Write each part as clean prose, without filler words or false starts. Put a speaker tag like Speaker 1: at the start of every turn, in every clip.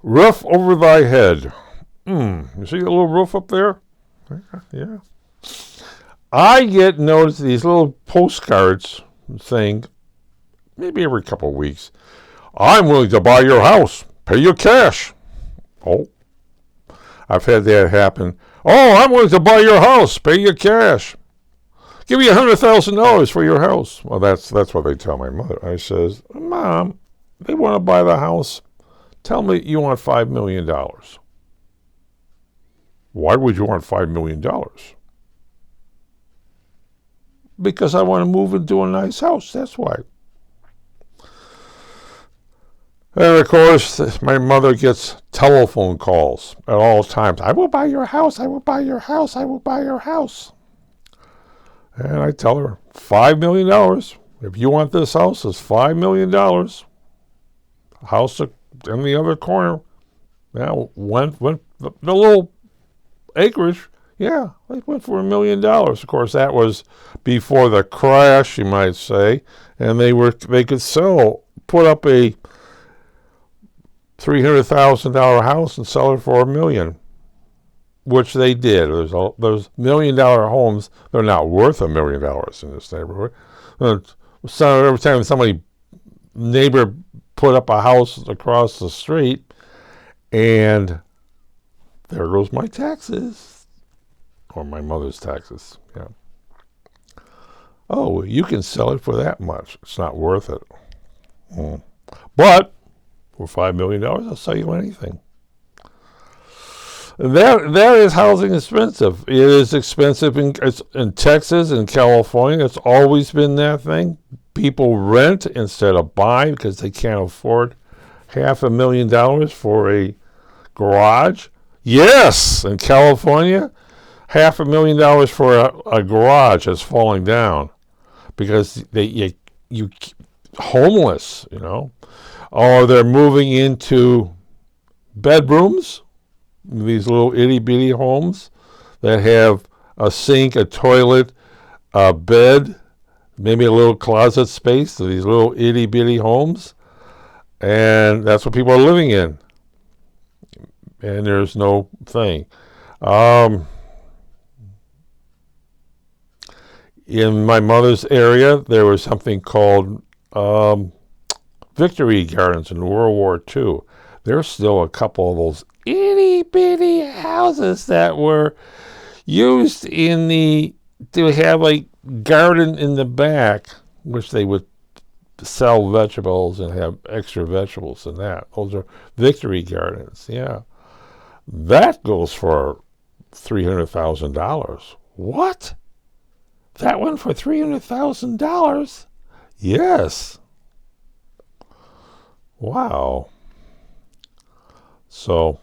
Speaker 1: Roof over thy head. You see the little roof up there? Yeah. I get noticed these little postcards saying, maybe every couple of weeks, I'm willing to buy your house. Pay your cash. Oh, I've had that happen. Oh, I'm willing to buy your house. Pay your cash. Give me $100,000 for your house. Well, that's what they tell my mother. I says, Mom, they want to buy the house. Tell me you want $5 million. Why would you want $5 million? Because I want to move into a nice house. That's why. And of course, my mother gets telephone calls at all times. I will buy your house. I will buy your house. I will buy your house. And I tell her, $5 million. If you want this house, it's $5 million. House in the other corner. Now, went the little acreage. Yeah, they went for $1 million. Of course, that was before the crash, you might say, and they could put up a $300,000 house and sell it for $1 million, which they did. Those $1 million homes, they're not worth $1 million in this neighborhood. So every time somebody neighbor put up a house across the street, and there goes my taxes, or my mother's taxes. Yeah. Oh, you can sell it for that much. It's not worth it. But for $5 million, I'll sell you anything. That is housing expensive. It is expensive in Texas and California. It's always been that thing. People rent instead of buy because they can't afford $500,000 for a garage. Yes, in California, $500,000 for a garage that's falling down because you homeless, or they're moving into bedrooms, these little itty bitty homes that have a sink, a toilet, a bed, maybe a little closet space. So these little itty bitty homes, and that's what people are living in. And there's no thing. In my mother's area, there was something called Victory Gardens in World War II. There's still a couple of those itty bitty houses that were used to have a garden in the back, which they would sell vegetables and have extra vegetables in that. Those are Victory Gardens. Yeah. That goes for $300,000. What? That one for $300,000? Yes. Wow. So,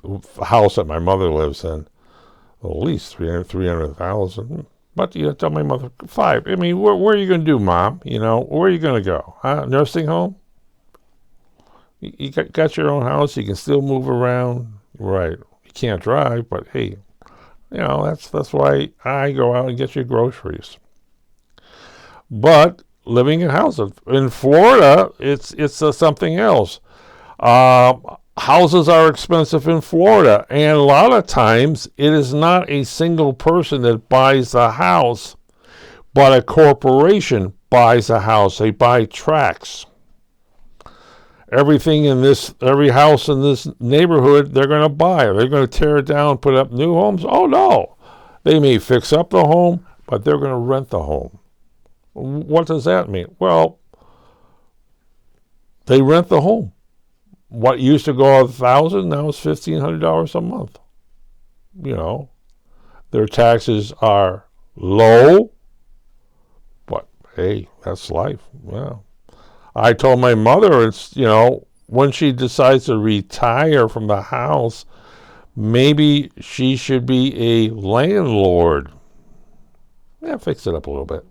Speaker 1: the house that my mother lives in, at least $300,000. But you tell my mother, $5. I mean, where are you going to do, Mom? Where are you going to go? Nursing home? You got your own house. You can still move around. Right. You can't drive, but hey, that's why I go out and get your groceries. But living in houses in Florida, it's something else. Houses are expensive in Florida, and a lot of times it is not a single person that buys the house, but a corporation buys a house. They buy tracts. Every house in this neighborhood, they're going to buy. They're going to tear it down, put up new homes. Oh, no. They may fix up the home, but they're going to rent the home. What does that mean? Well, they rent the home. What used to go $1,000, now it's $1,500 a month. Their taxes are low, but hey, that's life. Yeah. I told my mother, when she decides to retire from the house, maybe she should be a landlord. Yeah, fix it up a little bit.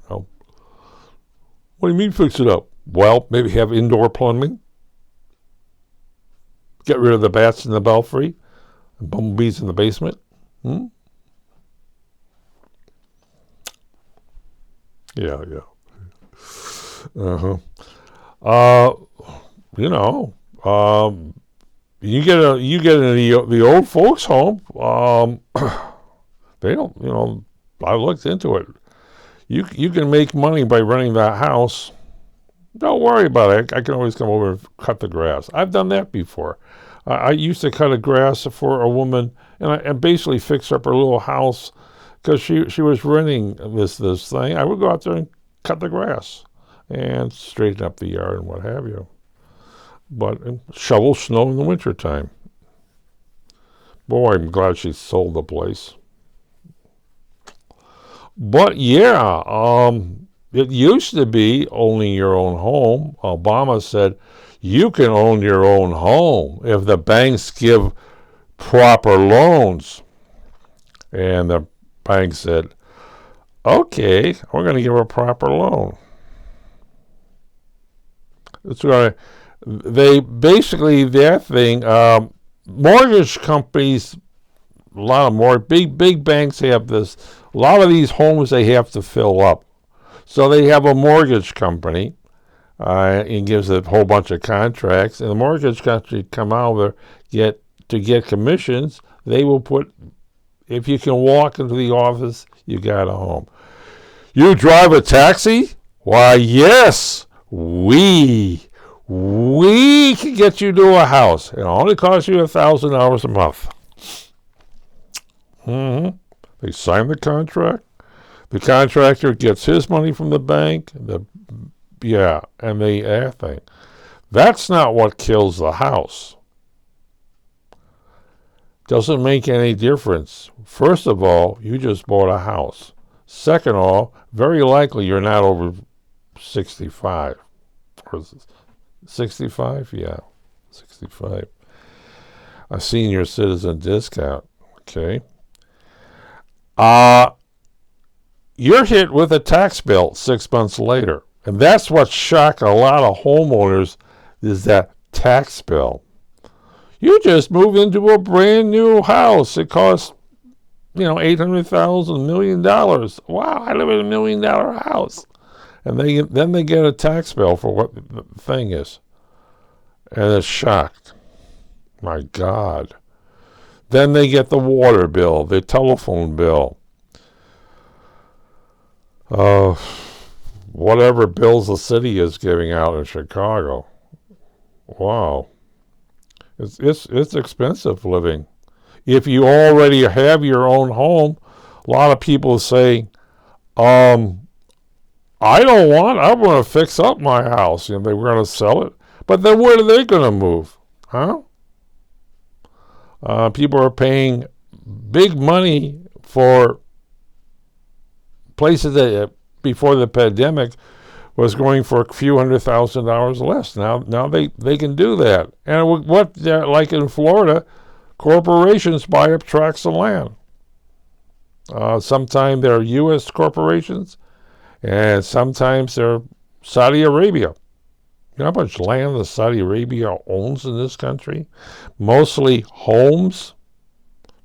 Speaker 1: What do you mean fix it up? Well, maybe have indoor plumbing. Get rid of the bats in the belfry and bumblebees in the basement. Yeah. You get in the old folks' home. They don't. I looked into it. You can make money by renting that house. Don't worry about it. I can always come over and cut the grass. I've done that before. I used to cut a grass for a woman and basically fix up her little house because she was renting this thing. I would go out there and cut the grass and straighten up the yard and what have you. But shovel snow in the wintertime. Boy, I'm glad she sold the place. But yeah, it used to be owning your own home. Obama said you can own your own home if the banks give proper loans. And the bank said, okay, we're going to give a proper loan. They basically, their thing, mortgage companies, a lot of more big banks have this. A lot of these homes they have to fill up, so they have a mortgage company, and gives a whole bunch of contracts. And the mortgage company come out there to get commissions. They will put, if you can walk into the office, you got a home. You drive a taxi? Why, yes, we can get you to a house. It only costs you $1,000 a month. They sign the contract. The contractor gets his money from the bank. And the thing. That's not what kills the house. Doesn't make any difference. First of all, you just bought a house. Second of all, very likely you're not over 65. Or 65? Yeah, 65. A senior citizen discount. Okay. You're hit with a tax bill 6 months later. And that's what shocked a lot of homeowners is that tax bill. You just moved into a brand new house. It costs, $800,000, $1 million. Wow, I live in $1 million house. And then they get a tax bill for what the thing is. And it's shocked. My God. Then they get the water bill, the telephone bill. Whatever bills the city is giving out in Chicago. Wow. It's expensive living. If you already have your own home, a lot of people say, I want to fix up my house. They were going to sell it. But then where are they going to move? Huh? People are paying big money for places that before the pandemic was going for a few $100,000 less. Now they can do that. And like in Florida, corporations buy up tracts of land. Sometimes they're U.S. corporations, and sometimes they're Saudi Arabia. You know how much land that Saudi Arabia owns in this country? Mostly homes,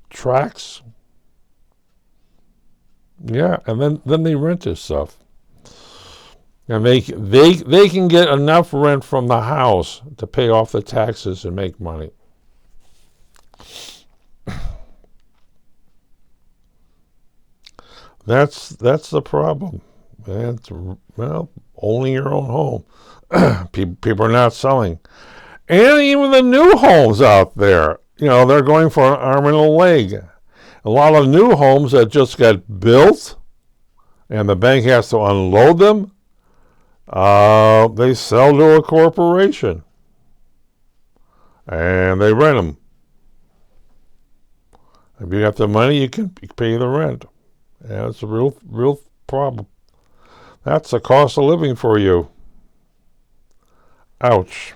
Speaker 1: tracts. Yeah, and then they rent this stuff. And they can get enough rent from the house to pay off the taxes and make money. That's the problem. And owning your own home. People are not selling. And even the new homes out there, they're going for an arm and a leg. A lot of new homes that just got built and the bank has to unload them, they sell to a corporation. And they rent them. If you got the money, you can pay the rent. And it's a real problem. That's the cost of living for you. Ouch.